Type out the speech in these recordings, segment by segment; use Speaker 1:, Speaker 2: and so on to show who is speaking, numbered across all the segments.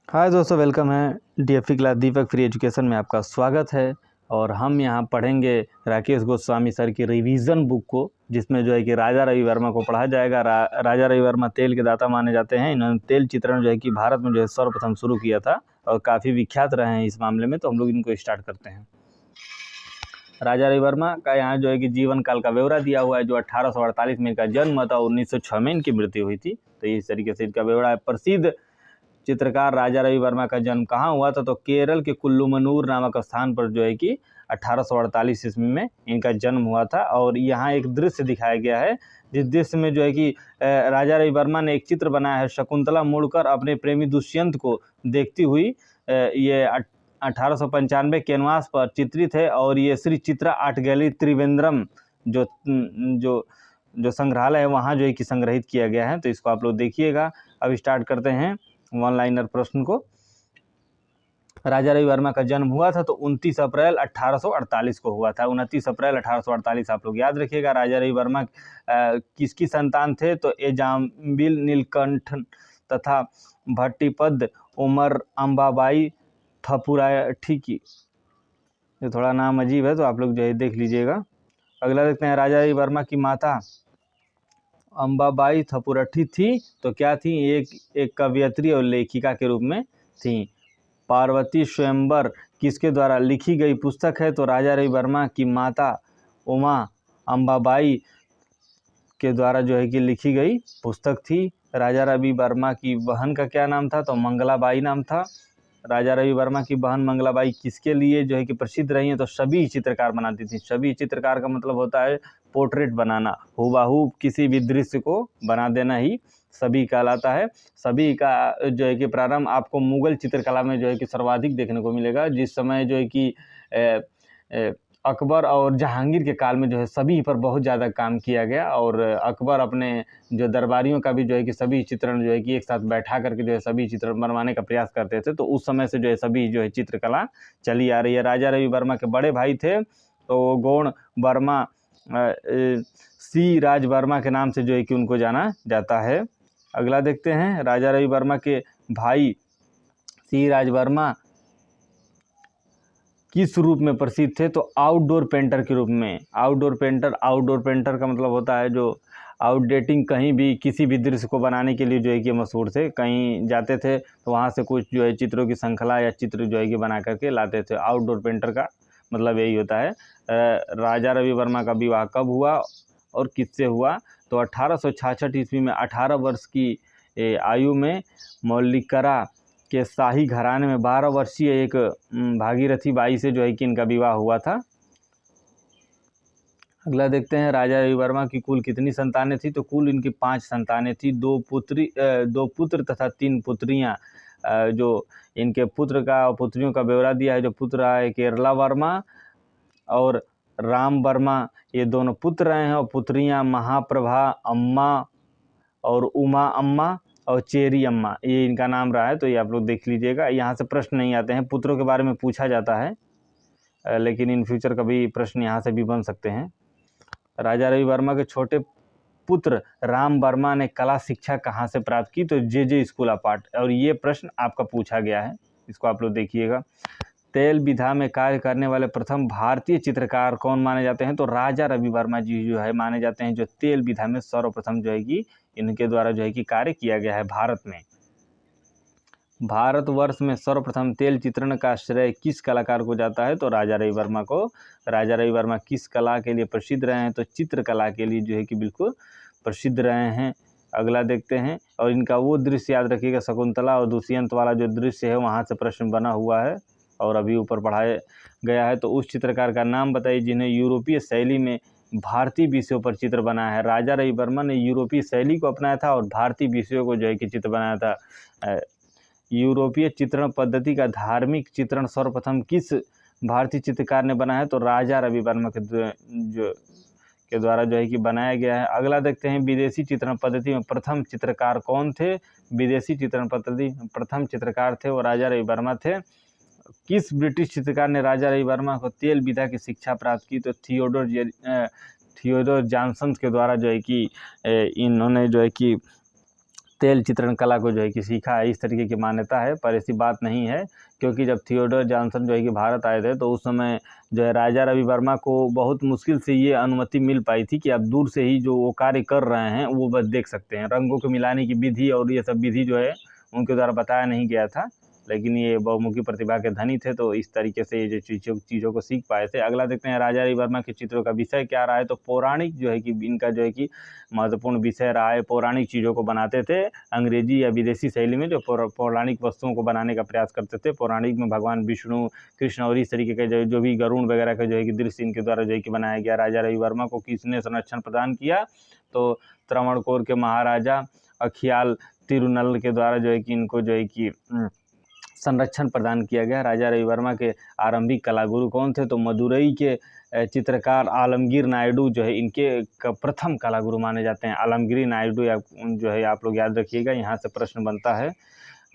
Speaker 1: हाय दोस्तों, वेलकम है DFE class दीपक free education में आपका स्वागत है। और हम यहाँ पढ़ेंगे राकेश गोस्वामी सर की रिवीजन बुक को, जिसमें जो है कि राजा रवि वर्मा को पढ़ा जाएगा। राजा रवि वर्मा तेल के दाता माने जाते हैं। इन्होंने तेल चित्रण जो है कि भारत में जो है सर्वप्रथम शुरू किया था और काफ़ी विख्यात रहे हैं इस मामले में। तो हम लोग इनको स्टार्ट करते हैं। राजा रवि वर्मा का यहाँ जो है कि जीवन काल का ब्यौरा दिया हुआ है, जो 1848 में इनका जन्म था, 1906 में इनकी मृत्यु हुई थी। तो इस तरीके से इनका ब्यौरा है। प्रसिद्ध चित्रकार राजा रवि वर्मा का जन्म कहाँ हुआ था? तो केरल के कुल्लूमनूर नामक स्थान पर जो है कि 1848 ईस्वी में इनका जन्म हुआ था। और यहाँ एक दृश्य दिखाया गया है, जिस दृश्य में जो है कि राजा रवि वर्मा ने एक चित्र बनाया है। शकुंतला मुड़कर अपने प्रेमी दुष्यंत को देखती हुई ये 1895 कैनवास पर चित्रित है। और ये श्री चित्रा आर्ट गैलरी त्रिवेंद्रम जो जो जो संग्रहालय है वहाँ जो है कि संग्रहित किया गया है। तो इसको आप लोग देखिएगा। अब स्टार्ट करते हैं वन लाइनर प्रश्न को। राजा रवि वर्मा का जन्म हुआ था तो 29 अप्रैल 1848 को हुआ था। 29 अप्रैल 1848 आप लोग याद रखिएगा। राजा रवि वर्मा किसकी संतान थे? तो एजाम्बिल नीलकंठ तथा भट्टीपद उमर अम्बाबाई थपुराठी की। ये थोड़ा नाम अजीब है, तो आप लोग जो है देख लीजिएगा। अगला देखते हैं। राजा रवि वर्मा की माता अम्बाबाई थपुरठी थी तो क्या थी? एक कवयित्री और लेखिका के रूप में थी। पार्वती स्वयंवर किसके द्वारा लिखी गई पुस्तक है? तो राजा रवि वर्मा की माता उमा अम्बाबाई के द्वारा जो है कि लिखी गई पुस्तक थी। राजा रवि वर्मा की बहन का क्या नाम था? तो मंगलाबाई नाम था। राजा रवि वर्मा की बहन मंगलाबाई किसके लिए जो है कि प्रसिद्ध रही है? तो सभी चित्रकार बनाती थी। सभी चित्रकार का मतलब होता है पोर्ट्रेट बनाना, हुबहू किसी भी दृश्य को बना देना ही सभी कहलाता है। सभी का जो है कि प्रारंभ आपको मुगल चित्रकला में जो है कि सर्वाधिक देखने को मिलेगा, जिस समय जो है कि अकबर और जहांगीर के काल में जो है सभी पर बहुत ज़्यादा काम किया गया। और अकबर अपने जो दरबारियों का भी जो है कि सभी चित्रण जो है कि एक साथ बैठा करके जो है सभी चित्रण बनवाने का प्रयास करते थे। तो उस समय से जो है सभी जो है चित्रकला चली आ रही है। राजा रवि वर्मा के बड़े भाई थे तो गौड़ वर्मा सी राज वर्मा के नाम से जो है कि उनको जाना जाता है। अगला देखते हैं। राजा रवि वर्मा के भाई सी राज वर्मा किस रूप में प्रसिद्ध थे? तो आउटडोर पेंटर के रूप में। आउटडोर पेंटर का मतलब होता है जो आउटडेटिंग, कहीं भी किसी भी दृश्य को बनाने के लिए जो है कि मशहूर थे। कहीं जाते थे तो वहाँ से कुछ जो है चित्रों की श्रृंखला या चित्र जो है कि बना करके लाते थे। आउटडोर पेंटर का मतलब यही होता है। राजा रवि वर्मा का विवाह कब हुआ और किससे हुआ? तो 1866 ईस्वी में 18 वर्ष की आयु में मौलिकरा के शाही घराने में 12 वर्षीय एक भागीरथी बाई से जो है कि इनका विवाह हुआ था। अगला देखते हैं। राजा रवि वर्मा की कुल कितनी संतानें थी? तो कुल इनकी 5 संतानें थी। 2 पुत्र तथा 3 पुत्रियां। जो इनके पुत्र का और पुत्रियों का ब्यौरा दिया है। जो पुत्र है केरला वर्मा और राम वर्मा, ये दोनों पुत्र रहे हैं। और पुत्रियां महाप्रभा अम्मा और उमा अम्मा और चेरी अम्मा, ये इनका नाम रहा है। तो ये आप लोग देख लीजिएगा। यहाँ से प्रश्न नहीं आते हैं, पुत्रों के बारे में पूछा जाता है, लेकिन इन फ्यूचर कभी प्रश्न यहाँ से भी बन सकते हैं। राजा रवि वर्मा के छोटे पुत्र राम वर्मा ने कला शिक्षा कहाँ से प्राप्त की? तो जे स्कूल ऑफ आर्ट। और ये प्रश्न आपका पूछा गया है, इसको आप लोग देखिएगा। तेल विधा में कार्य करने वाले प्रथम भारतीय चित्रकार कौन माने जाते हैं? तो राजा रवि वर्मा जी जो है माने जाते हैं, जो तेल विधा में सर्वप्रथम जो है कि इनके द्वारा जो है कि कार्य किया गया है भारत में। भारतवर्ष में सर्वप्रथम तेल चित्रण का श्रेय किस कलाकार को जाता है? तो राजा रवि वर्मा को। राजा रवि वर्मा किस कला के लिए प्रसिद्ध रहे हैं? तो चित्रकला के लिए जो है कि बिल्कुल प्रसिद्ध रहे हैं। अगला देखते हैं। और इनका वो दृश्य याद रखिएगा, शकुंतला और दुष्यंत वाला जो दृश्य है, वहाँ से प्रश्न बना हुआ है और अभी ऊपर पढ़ाया गया है। तो उस चित्रकार का नाम बताइए जिन्हें यूरोपीय शैली में भारतीय विषयों पर चित्र बनाया है। राजा रवि वर्मा ने यूरोपीय शैली को अपनाया था और भारतीय विषयों को जो है कि चित्र बनाया था। यूरोपीय चित्रण पद्धति का धार्मिक चित्रण सर्वप्रथम किस भारतीय चित्रकार ने बनाया है? तो राजा रवि वर्मा के द्वारा जो है कि बनाया गया है। अगला देखते हैं। विदेशी चित्रण पद्धति में प्रथम चित्रकार कौन थे? विदेशी चित्रण पद्धति में प्रथम चित्रकार थे वो राजा रवि वर्मा थे। किस ब्रिटिश चित्रकार ने राजा रवि वर्मा को तेल विधा की शिक्षा प्राप्त की? तो थियोडोर जॉनसन के द्वारा जो है कि इन्होंने जो है कि तेल चित्रण कला को जो है कि सीखा है, इस तरीके की मान्यता है। पर ऐसी बात नहीं है, क्योंकि जब थियोडोर जॉनसन जो है कि भारत आए थे तो उस समय जो है राजा रवि वर्मा को बहुत मुश्किल से ये अनुमति मिल पाई थी कि आप दूर से ही जो वो कार्य कर रहे हैं वो बस देख सकते हैं। रंगों को मिलाने की विधि और ये सब विधि जो है उनके द्वारा बताया नहीं गया था, लेकिन ये बहुमुखी प्रतिभा के धनी थे तो इस तरीके से ये जो चीज़ों को सीख पाए थे। अगला देखते हैं राजा रवि वर्मा के चित्रों का विषय क्या रहा है। तो पौराणिक जो है कि इनका जो है कि महत्वपूर्ण विषय रहा है। पौराणिक चीज़ों को बनाते थे अंग्रेजी या विदेशी शैली में, जो पौराणिक वस्तुओं को बनाने का प्रयास करते थे। पौराणिक में भगवान विष्णु, कृष्ण और इस तरीके के जो भी गरुड़ वगैरह का जो है कि दृश्य इनके द्वारा जो है कि बनाया गया। राजा रवि वर्मा को किसने संरक्षण प्रदान किया, तो त्रावणकोर के महाराजा अखियाल तिरुनल के द्वारा जो है कि इनको जो है कि संरक्षण प्रदान किया गया। राजा रवि वर्मा के आरंभिक कलागुरु कौन थे, तो मदुरई के चित्रकार आलमगीर नायडू जो है इनके प्रथम कलागुरु माने जाते हैं। आलमगीर नायडू या जो है आप लोग याद रखिएगा, यहाँ से प्रश्न बनता है।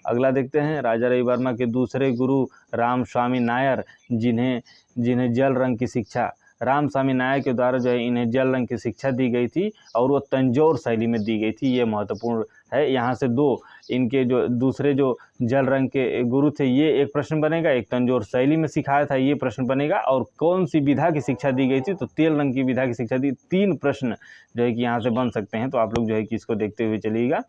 Speaker 1: अगला देखते हैं राजा रवि वर्मा के दूसरे गुरु रामस्वामी नायर, जिन्हें जल रंग की शिक्षा, रामस्वामी नायर के द्वारा जो है इन्हें जल रंग की शिक्षा दी गई थी और वो तंजौर शैली में दी गई थी। ये महत्वपूर्ण है। यहाँ से दो इनके जो दूसरे जो जल रंग के गुरु थे ये एक प्रश्न बनेगा, एक तंजौर शैली में सिखाया था ये प्रश्न बनेगा, और कौन सी विधा की शिक्षा दी गई थी, तो तेल रंग की विधा की शिक्षा दी। 3 प्रश्न जो है कि यहाँ से बन सकते हैं, तो आप लोग जो है कि इसको देखते हुए चलिएगा।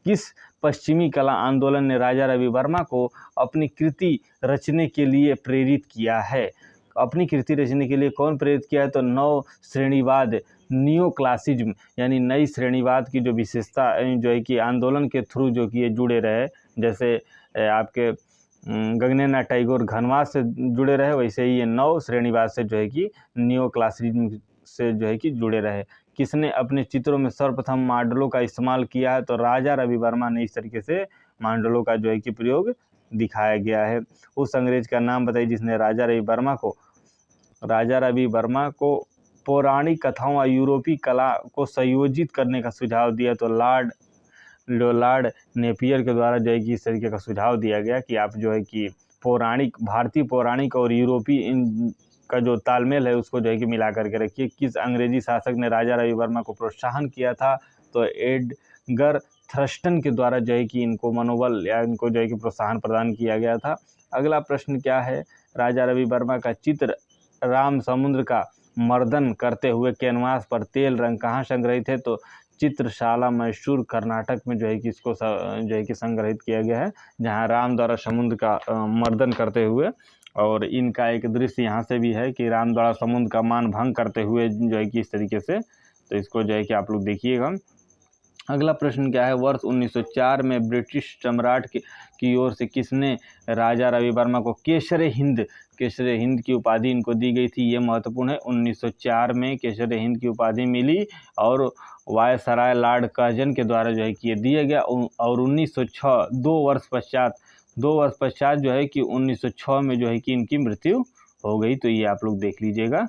Speaker 1: किस पश्चिमी कला आंदोलन ने राजा रवि वर्मा को अपनी कृति रचने के लिए प्रेरित किया है। अपनी कृति रचने के लिए कौन प्रेरित किया है, तो नव श्रेणीवाद, नियो क्लासिज्म यानी नई श्रेणीवाद की जो विशेषता जो है कि आंदोलन के थ्रू जो कि ये जुड़े रहे, जैसे आपके गगनेन्द्रनाथ टैगोर घनवाद से जुड़े रहे, वैसे ही ये नव श्रेणीवाद से जो है कि नियो क्लासिज्म से जो है कि जुड़े रहे। किसने अपने चित्रों में सर्वप्रथम मॉडलों का इस्तेमाल किया है, तो राजा रवि वर्मा ने इस तरीके से मॉडलों का जो है कि प्रयोग दिखाया गया है। उस अंग्रेज का नाम बताइए जिसने राजा रवि वर्मा को पौराणिक कथाओं और यूरोपीय कला को संयोजित करने का सुझाव दिया, तो लॉर्ड नेपियर के द्वारा जो है कि इस तरीके का सुझाव दिया गया कि आप जो है कि भारतीय पौराणिक और यूरोपीय इन का जो तालमेल है उसको जो है कि मिला करके रखिए। किस अंग्रेजी शासक ने राजा रवि वर्मा को प्रोत्साहन किया था, तो एडगर थर्स्टन के द्वारा जो है कि इनको मनोबल या इनको जो है कि प्रोत्साहन प्रदान किया गया था। अगला प्रश्न क्या है, राजा रवि वर्मा का चित्र राम समुद्र का मर्दन करते हुए कैनवास पर तेल रंग कहाँ संग्रहित है, तो चित्रशाला मैसूर कर्नाटक में जो है कि इसको जो है कि संग्रहित किया गया है, जहाँ राम द्वारा समुद्र का मर्दन करते हुए, और इनका एक दृश्य यहाँ से भी है कि राम द्वारा समुद्र का मान भंग करते हुए जो है कि इस तरीके से, तो इसको जो है कि आप लोग देखिएगा। अगला प्रश्न क्या है, वर्ष 1904 में ब्रिटिश सम्राट की ओर से किसने राजा रवि वर्मा को केसरे हिंद की उपाधि इनको दी गई थी, ये महत्वपूर्ण है। 1904 में केसरे हिंद की उपाधि मिली और वायसराय लॉर्ड कर्जन के द्वारा जो है कि ये दिया गया। और 1906 दो वर्ष पश्चात जो है कि 1906 में जो है कि इनकी मृत्यु हो गई, तो ये आप लोग देख लीजिएगा।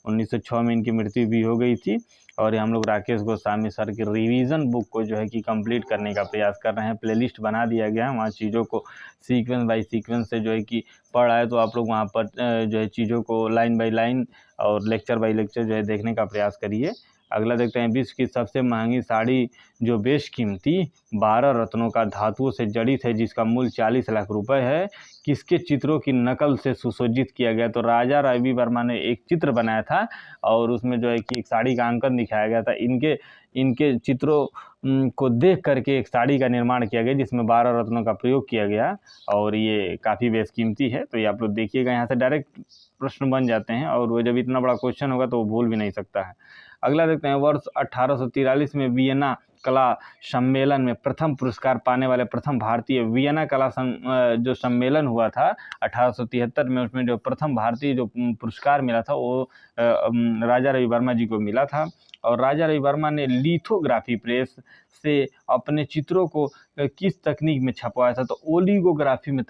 Speaker 1: 1906 में इनकी मृत्यु भी हो गई थी। और हम लोग राकेश गोस्वामी सर की रिवीजन बुक को जो है कि कंप्लीट करने का प्रयास कर रहे हैं। प्लेलिस्ट बना दिया गया है, वहाँ चीज़ों को सीक्वेंस बाय सीक्वेंस से जो है कि पढ़ आए, तो आप लोग वहाँ पर जो है चीज़ों को लाइन बाय लाइन और लेक्चर बाय लेक्चर जो है देखने का प्रयास करिए। अगला देखते हैं, विश्व की सबसे महंगी साड़ी जो बेशकीमती 12 रत्नों का धातुओं से जड़ित है, जिसका मूल्य 40 लाख रुपए है, किसके चित्रों की नकल से सुसज्जित किया गया, तो राजा रवि वर्मा ने एक चित्र बनाया था और उसमें जो है कि एक साड़ी का अंकन दिखाया गया था। इनके चित्रों को देख करके एक साड़ी का निर्माण किया गया जिसमें 12 रत्नों का प्रयोग किया गया, और ये काफ़ी बेशकीमती है। तो ये आप लोग देखिएगा, यहाँ से डायरेक्ट प्रश्न बन जाते हैं और वो जब इतना बड़ा क्वेश्चन होगा तो वो भूल भी नहीं सकता है। अगला देखते हैं, वर्ष 1843 में वियना कला सम्मेलन में प्रथम पुरस्कार पाने वाले प्रथम भारतीय, वियना कला जो सम्मेलन हुआ था 1873 में, उसमें जो प्रथम भारतीय जो पुरस्कार मिला था वो राजा रवि वर्मा जी को मिला था। और राजा रवि वर्मा ने लिथोग्राफी प्रेस से अपने चित्रों को किस तकनीक में छपवाया था, तो ओलिगोग्राफी में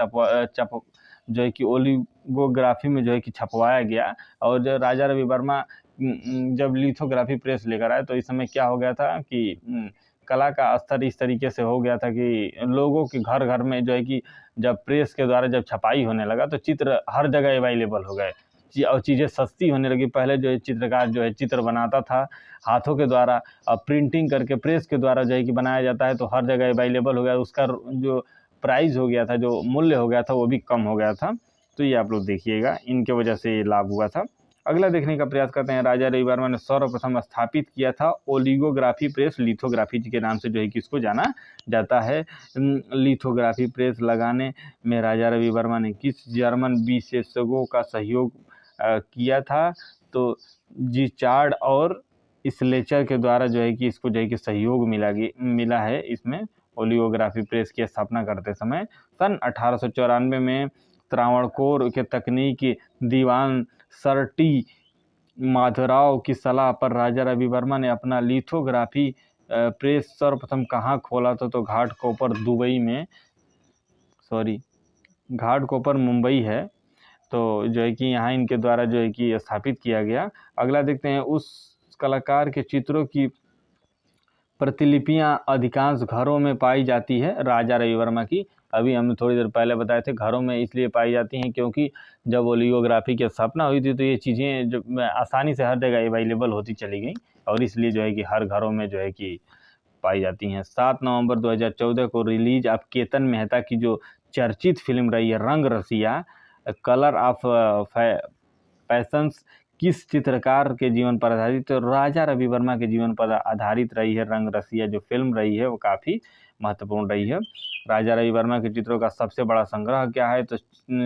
Speaker 1: जो है कि ओलिगोग्राफी में जो है कि छपवाया गया। और जो राजा रवि वर्मा जब लिथोग्राफी प्रेस लेकर आए तो इस समय क्या हो गया था कि कला का स्तर इस तरीके से हो गया था कि लोगों के घर घर में जो है कि जब प्रेस के द्वारा जब छपाई होने लगा तो चित्र हर जगह अवेलेबल हो गए। और चीज़ें सस्ती होने लगी। पहले जो है चित्रकार जो है चित्र बनाता था हाथों के द्वारा, अब प्रिंटिंग करके प्रेस के द्वारा जो है कि बनाया जाता है, तो हर जगह अवेलेबल हो गया। उसका जो प्राइस हो गया था, जो मूल्य हो गया था, वो भी कम हो गया था। तो ये आप लोग देखिएगा, इनके वजह से ये लाभ हुआ था। अगला देखने का प्रयास करते हैं। राजा रविवर्मा ने सर्वप्रथम स्थापित किया था ओलिगोग्राफी प्रेस, लिथोग्राफी के नाम से जो है कि इसको जाना जाता है। लिथोग्राफी प्रेस लगाने में राजा रविवर्मा ने किस जर्मन विशेषज्ञों का सहयोग किया था? तो जिचार्ड और स्लेचर के द्वारा जो है कि इसको जो है कि सहयोग मिला है इसमें, ओलिगोग्राफी प्रेस की स्थापना करते समय। सन 1894 में त्रावणकोर के तकनीकी दीवान सर टी माधवराव की सलाह पर राजा रविवर्मा ने अपना लिथोग्राफी प्रेस सर्वप्रथम कहाँ खोला था? तो घाटकोपर मुंबई है। तो जो है कि यहाँ इनके द्वारा जो है कि स्थापित किया गया। अगला देखते हैं। उस कलाकार के चित्रों की प्रतिलिपियां अधिकांश घरों में पाई जाती है। राजा रविवर्मा की, अभी हमने थोड़ी देर पहले बताए थे, घरों में इसलिए पाई जाती हैं क्योंकि जब ओलिगोग्राफी की स्थापना हुई थी तो ये चीज़ें जो आसानी से हर जगह अवेलेबल होती चली गई, और इसलिए जो है कि हर घरों में जो है कि पाई जाती हैं। 7 नवंबर 2014 को रिलीज अब केतन मेहता की जो चर्चित फिल्म रही है रंग रसिया, कलर ऑफ पैशंस, किस चित्रकार के जीवन पर आधारित? तो राजा रविवर्मा के जीवन पर आधारित रही है। रंग रसिया जो फिल्म रही है वो काफ़ी महत्वपूर्ण रही है। राजा रविवर्मा के चित्रों का सबसे बड़ा संग्रह क्या है? तो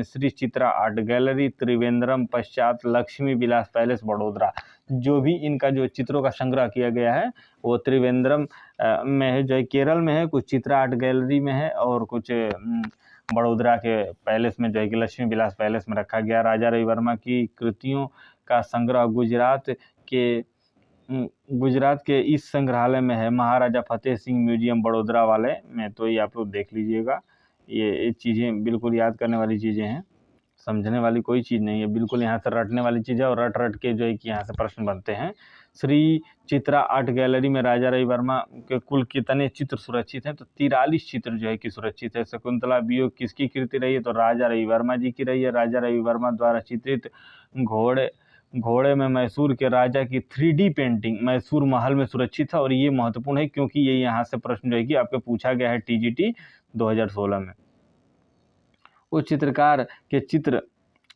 Speaker 1: श्री चित्रा आर्ट गैलरी, त्रिवेंद्रम, पश्चात लक्ष्मी विलास पैलेस, बड़ोदरा। जो भी इनका जो चित्रों का संग्रह किया गया है वो त्रिवेंद्रम में है, जो है केरल में है, कुछ चित्रा आर्ट गैलरी में है, और कुछ बड़ोदरा के पैलेस में जो है कि लक्ष्मी विलास पैलेस में रखा गया। राजा रविवर्मा की कृतियों का संग्रह गुजरात के इस संग्रहालय में है, महाराजा फतेह सिंह म्यूजियम बड़ोदरा वाले में। तो ये आप लोग देख लीजिएगा, ये चीज़ें बिल्कुल याद करने वाली चीज़ें हैं, समझने वाली कोई चीज़ नहीं है, बिल्कुल यहाँ से रटने वाली चीज़ है, और रट के जो है कि यहाँ से प्रश्न बनते हैं। श्री चित्रा आर्ट गैलरी में राजा रविवर्मा के कुल कितने चित्र सुरक्षित हैं? तो 43 चित्र जो है कि सुरक्षित है। शकुंतला वियोग किसकी कृति रही है? तो राजा रविवर्मा जी की रही है। राजा रविवर्मा द्वारा चित्रित घोड़े में मैसूर के राजा की 3D पेंटिंग मैसूर महल में सुरक्षित है, और ये महत्वपूर्ण है क्योंकि ये यहाँ से प्रश्न जो है कि आपको पूछा गया है TGT 2016 में। उस चित्रकार के चित्र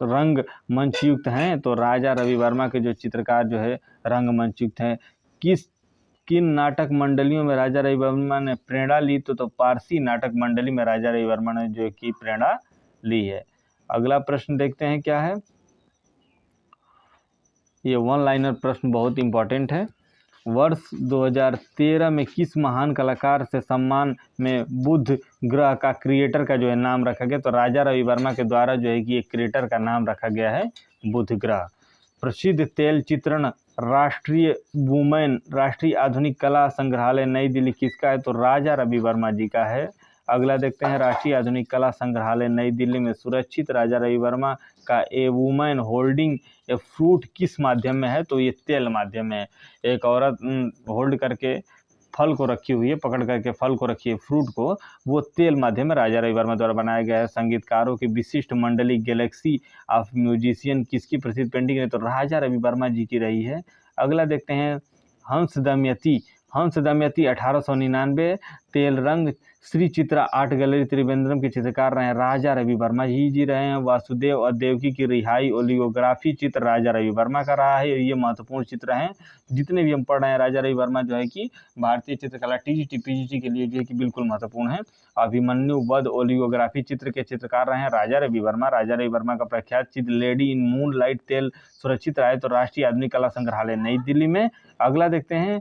Speaker 1: रंग मंचयुक्त हैं? तो राजा रविवर्मा के जो चित्रकार जो है रंग मंचयुक्त हैं। किन नाटक मंडलियों में राजा रविवर्मा ने प्रेरणा ली? तो पारसी नाटक मंडली में राजा रविवर्मा ने जो कि प्रेरणा ली है। अगला प्रश्न देखते हैं क्या है। ये 1 लाइनर प्रश्न बहुत इंपॉर्टेंट है। वर्ष 2013 में किस महान कलाकार से सम्मान में बुध ग्रह का क्रिएटर का जो है नाम रखा गया? तो राजा रविवर्मा के द्वारा जो है कि एक क्रिएटर का नाम रखा गया है बुध ग्रह। प्रसिद्ध तेल चित्रण राष्ट्रीय आधुनिक कला संग्रहालय नई दिल्ली किसका है? तो राजा रविवर्मा जी का है। अगला देखते हैं। राष्ट्रीय आधुनिक कला संग्रहालय नई दिल्ली में सुरक्षित राजा रविवर्मा का a woman holding a fruit किस माध्यम में है? तो ये तेल माध्यम में है। एक औरत होल्ड करके फल को रखी हुई है, पकड़ करके फल को रखी है, फ्रूट को, वो तेल माध्यम में राजा रविवर्मा द्वारा बनाया गया है। संगीतकारों की विशिष्ट मंडली गैलेक्सी ऑफ म्यूजिशियन किसकी प्रसिद्ध पेंटिंग है? तो राजा रविवर्मा जी की रही है। अगला देखते हैं। हंस दमयंती 1899, तेल रंग, श्री चित्रा आर्ट गैलरी त्रिवेंद्रम के चित्रकार रहे हैं राजा रविवर्मा जी रहे हैं। वासुदेव और देवकी की रिहाई ओलिगोग्राफी चित्र राजा रविवर्मा का रहा है। ये महत्वपूर्ण चित्र हैं, जितने भी हम पढ़ रहे हैं। राजा रविवर्मा जो है कि भारतीय चित्रकला TGT PGT के लिए जो है कि बिल्कुल महत्वपूर्ण है। अभिमन्यु वध ओलिगोग्राफी चित्र के चित्रकार रहे हैं राजा रविवर्मा। राजा रविवर्मा का प्रख्यात चित्र लेडी इन मून लाइट तेल सुरक्षित रहा है, तो राष्ट्रीय आधुनिक कला संग्रहालय नई दिल्ली में। अगला देखते हैं।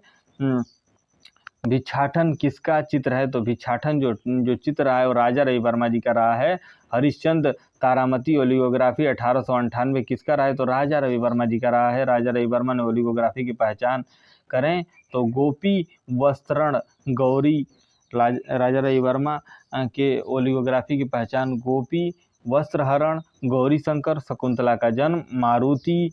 Speaker 1: भिक्षाटन किसका चित्र है? तो भिक्षाटन जो चित्र है वो राजा रविवर्मा जी का रहा है। हरिश्चंद्र तारामती ओलिगोग्राफी 1898 किसका रहा है? तो राजा रविवर्मा जी का रहा है। राजा रविवर्मा ने ओलिगोग्राफी की पहचान करें तो गोपी वस्त्रण गौरी, राजा रविवर्मा के ओलिगोग्राफी की पहचान गोपी वस्त्रहरण, गौरी शंकर, शकुंतला का जन्म, मारुति,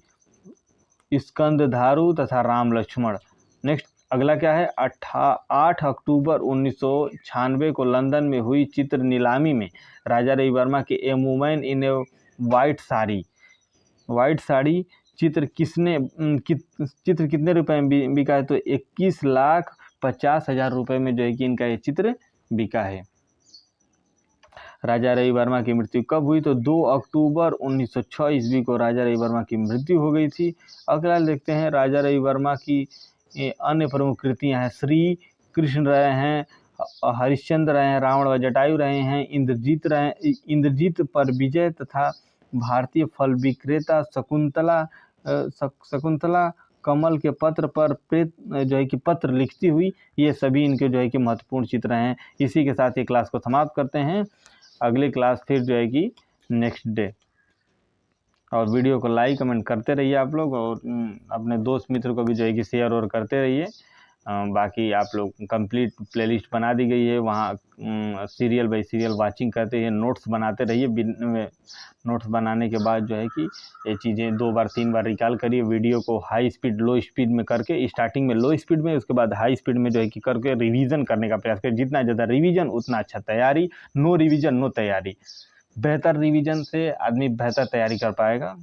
Speaker 1: स्कंदधारू तथा राम लक्ष्मण। नेक्स्ट अगला क्या है। 8 अक्टूबर 1996 को लंदन में हुई चित्र नीलामी में राजा रविवर्मा के a woman in A white sari white sari चित्र चित्र कितने रुपए में बिका है? तो 21,50,000 रुपये में जो है कि इनका ये चित्र बिका है। राजा रवि वर्मा की मृत्यु कब हुई? तो 2 अक्टूबर 1906 ईस्वी को राजा रवि वर्मा की मृत्यु हो गई थी। अगला देखते हैं राजा रवि वर्मा की अन्य प्रमुख कृतियां हैं। श्री कृष्ण रहे हैं, हरिश्चंद्र रहे हैं, रावण व जटायु रहे हैं, इंद्रजीत पर विजय तथा भारतीय फल विक्रेता, शकुंतला कमल के पत्र पर प्रेत जो है कि पत्र लिखती हुई, ये सभी इनके जो है कि महत्वपूर्ण चित्र हैं। इसी के साथ ये क्लास को समाप्त करते हैं। अगली क्लास फिर जो है कि नेक्स्ट डे। और वीडियो को लाइक कमेंट करते रहिए आप लोग, और अपने दोस्त मित्र को भी जो है कि शेयर और करते रहिए। बाकी आप लोग कंप्लीट प्लेलिस्ट बना दी गई है, वहाँ सीरियल बाय सीरियल वाचिंग करते हैं, नोट्स बनाते रहिए। नोट्स बनाने के बाद जो है कि ये चीज़ें 2 बार 3 बार रिकॉल करिए। वीडियो को हाई स्पीड लो स्पीड में करके, स्टार्टिंग में लो स्पीड में, उसके बाद हाई स्पीड में जो है कि करके रिवीजन करने का प्रयास करें। जितना ज़्यादा रिवीजन उतना अच्छा तैयारी। नो रिवीजन नो तैयारी। बेहतर रिवीजन से आदमी बेहतर तैयारी कर पाएगा।